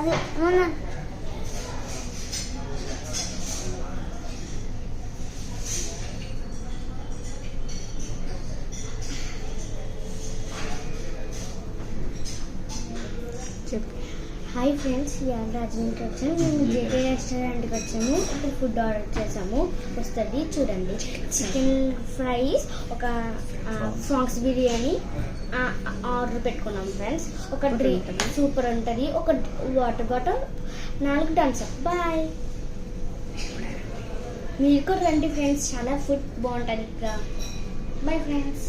అది మన చెప్పు. హాయ్ ఫ్రెండ్స్, ఇవాళ రాజమండ్రికి వచ్చాము. మేము జేకే రెస్టారెంట్కి వచ్చాము. ఇప్పుడు ఫుడ్ ఆర్డర్ చేసాము. వస్తుంది చూడండి. చికెన్ ఫ్రైస్, ఒక ఫ్రాన్స్ బిర్యానీ ఆర్డర్ పెట్టుకున్నాం ఫ్రెండ్స్. ఒక డ్రింక్ సూపర్ ఉంటుంది, ఒక water bottle, 4 Thums Up. Bye. మీరు కూడా రండి ఫ్రెండ్స్, చాలా ఫుడ్ బాగుంటుంది ఇక్కడ. Bye friends.